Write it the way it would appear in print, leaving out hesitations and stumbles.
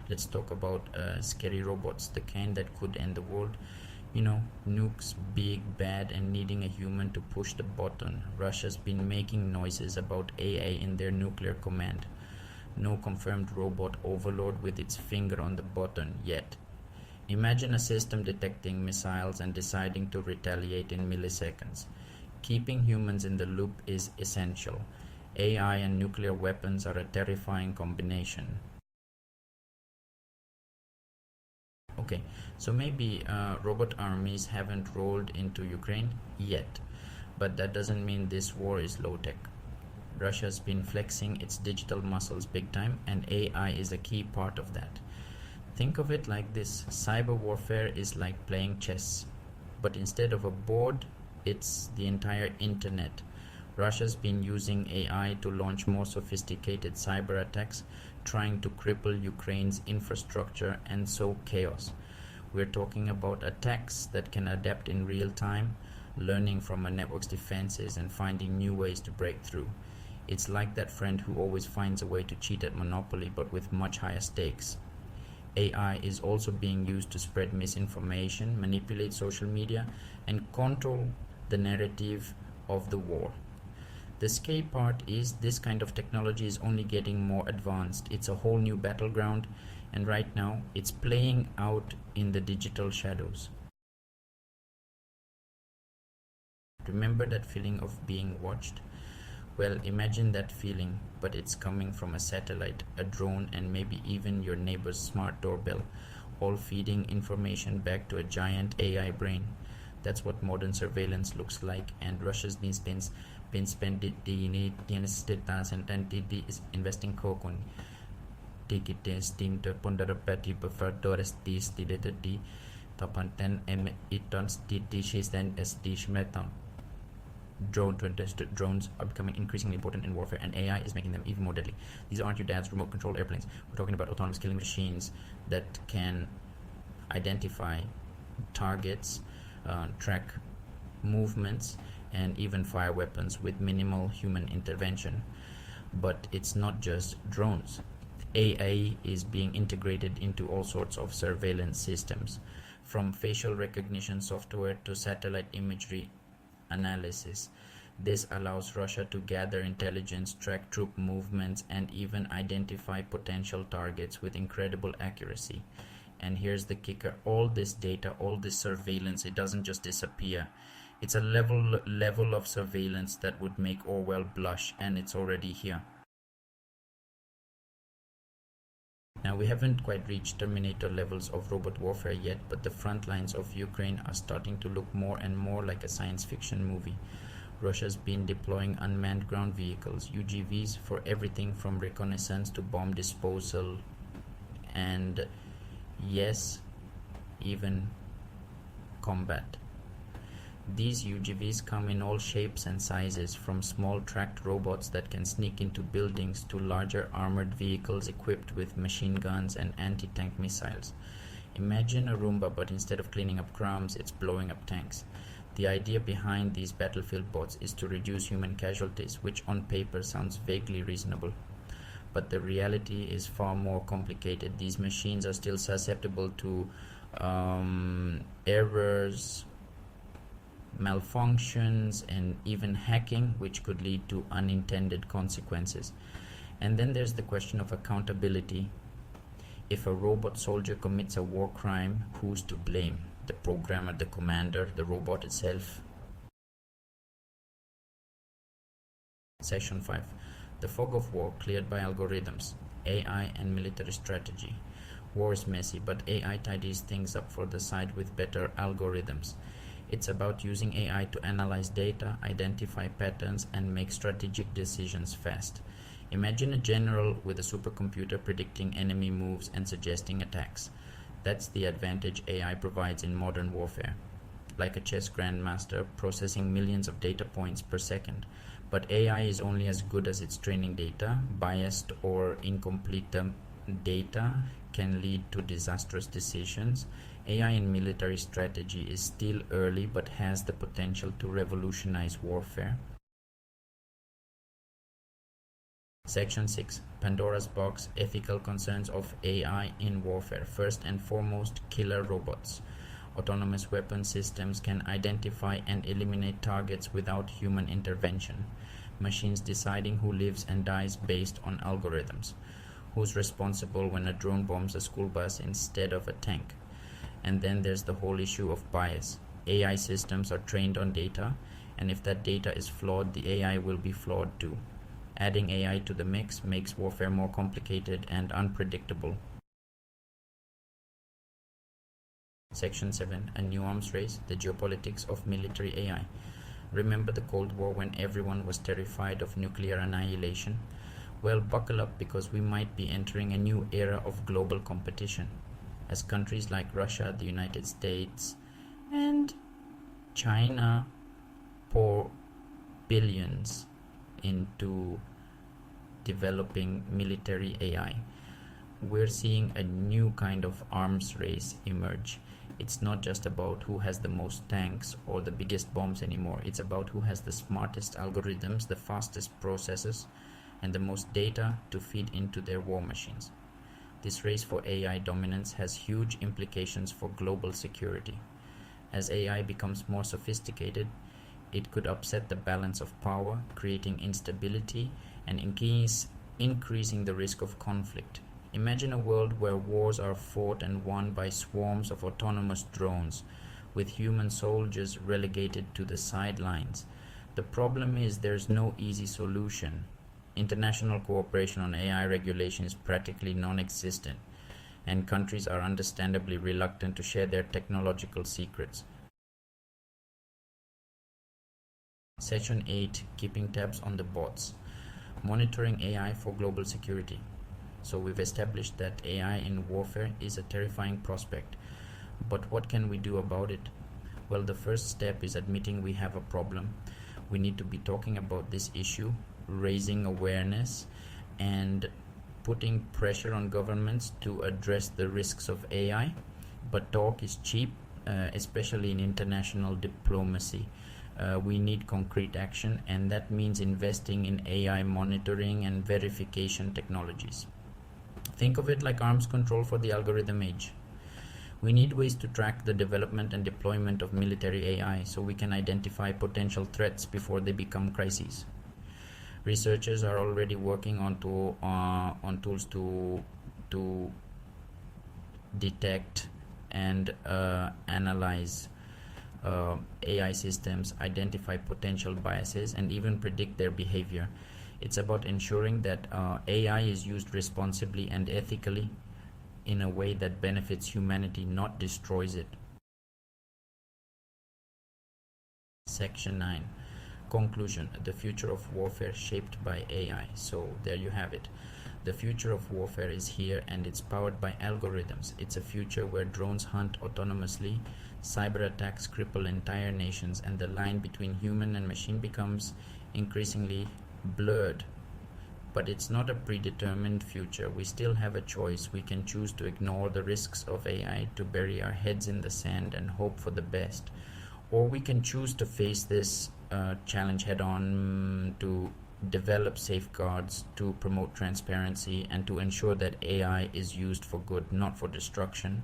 Let's talk about scary robots, the kind that could end the world. Nukes, big, bad, and needing a human to push the button. Russia's been making noises about AI in their nuclear command. No confirmed robot overlord with its finger on the button yet. Imagine a system detecting missiles and deciding to retaliate in milliseconds. Keeping humans in the loop is essential. AI and nuclear weapons are a terrifying combination. Okay, so maybe robot armies haven't rolled into Ukraine yet, but that doesn't mean this war is low tech. Russia's been flexing its digital muscles big time, and AI is a key part of that. Think of it like this: cyber warfare is like playing chess, but instead of a board, it's the entire internet. Russia's been using AI to launch more sophisticated cyber attacks, trying to cripple Ukraine's infrastructure and sow chaos. We're talking about attacks that can adapt in real time, learning from a network's defenses and finding new ways to break through. It's like that friend who always finds a way to cheat at Monopoly but with much higher stakes. AI is also being used to spread misinformation, manipulate social media, and control the narrative of the war. The scary part is this kind of technology is only getting more advanced. It's a whole new battleground, and right now it's playing out in the digital shadows. Remember that feeling of being watched? Well, imagine that feeling, but it's coming from a satellite, a drone, and maybe even your neighbor's smart doorbell, all feeding information back to a giant AI brain. That's what modern surveillance looks like, and Russia's been spending the investing kokon tickets team to ponderapati buffer doris dis the tapanten itons dishes and as dish metal. Drones are becoming increasingly important in warfare, and AI is making them even more deadly. These aren't your dad's remote controlled airplanes. We're talking about autonomous killing machines that can identify targets, track movements, and even fire weapons with minimal human intervention. But it's not just drones. AI is being integrated into all sorts of surveillance systems, from facial recognition software to satellite imagery analysis. This allows Russia to gather intelligence, track troop movements, and even identify potential targets with incredible accuracy. And here's the kicker: all this data, all this surveillance, it doesn't just disappear. It's a level of surveillance that would make Orwell blush, and it's already here. Now, we haven't quite reached Terminator levels of robot warfare yet, but the front lines of Ukraine are starting to look more and more like a science fiction movie. Russia's been deploying unmanned ground vehicles, UGVs, for everything from reconnaissance to bomb disposal, and yes, even combat. These UGVs come in all shapes and sizes, from small tracked robots that can sneak into buildings to larger armored vehicles equipped with machine guns and anti-tank missiles. Imagine a Roomba, but instead of cleaning up crumbs, it's blowing up tanks. The idea behind these battlefield bots is to reduce human casualties, which on paper sounds vaguely reasonable. But the reality is far more complicated. These machines are still susceptible to errors, malfunctions, and even hacking, which could lead to unintended consequences. And then there's the question of accountability. If a robot soldier commits a war crime, who's to blame? The programmer, the commander, the robot itself? Section 5. The fog of war cleared by algorithms, AI and military strategy. War is messy, but AI tidies things up for the side with better algorithms. It's about using AI to analyze data, identify patterns, and make strategic decisions fast. Imagine a general with a supercomputer predicting enemy moves and suggesting attacks. That's the advantage AI provides in modern warfare. Like a chess grandmaster processing millions of data points per second. But AI is only as good as its training data. Biased or incomplete data can lead to disastrous decisions. AI in military strategy is still early, but has the potential to revolutionize warfare. Section 6. Pandora's Box: Ethical Concerns of AI in Warfare. First and foremost, killer robots. Autonomous weapon systems can identify and eliminate targets without human intervention. Machines deciding who lives and dies based on algorithms. Who's responsible when a drone bombs a school bus instead of a tank? And then there's the whole issue of bias. AI systems are trained on data, and if that data is flawed, the AI will be flawed too. Adding AI to the mix makes warfare more complicated and unpredictable. Section 7. A new arms race: the geopolitics of military AI. Remember the Cold War when everyone was terrified of nuclear annihilation? Well, buckle up, because we might be entering a new era of global competition, as countries like Russia, the United States, and China pour billions into developing military AI. We're seeing a new kind of arms race emerge. It's not just about who has the most tanks or the biggest bombs anymore. It's about who has the smartest algorithms, the fastest processors, and the most data to feed into their war machines. This race for AI dominance has huge implications for global security. As AI becomes more sophisticated, it could upset the balance of power, creating instability and increasing the risk of conflict. Imagine a world where wars are fought and won by swarms of autonomous drones, with human soldiers relegated to the sidelines. The problem is there's no easy solution. International cooperation on AI regulation is practically non-existent, and countries are understandably reluctant to share their technological secrets. Section 8. Keeping tabs on the bots. Monitoring AI for global security. So we've established that AI in warfare is a terrifying prospect. But what can we do about it? Well, the first step is admitting we have a problem. We need to be talking about this issue, raising awareness, and putting pressure on governments to address the risks of AI. But talk is cheap, especially in international diplomacy. We need concrete action, and that means investing in AI monitoring and verification technologies. Think of it like arms control for the algorithm age. We need ways to track the development and deployment of military AI so we can identify potential threats before they become crises. Researchers are already working on tools to detect and analyze AI systems, identify potential biases, and even predict their behavior. It's about ensuring that AI is used responsibly and ethically in a way that benefits humanity, not destroys it. Section 9. Conclusion: the future of warfare shaped by AI. So there you have it. The future of warfare is here, and it's powered by algorithms. It's a future where drones hunt autonomously, cyber attacks cripple entire nations, and the line between human and machine becomes increasingly blurred. But it's not a predetermined future. We still have a choice. We can choose to ignore the risks of AI, to bury our heads in the sand and hope for the best. Or we can choose to face this challenge head on, to develop safeguards, to promote transparency, and to ensure that AI is used for good, not for destruction.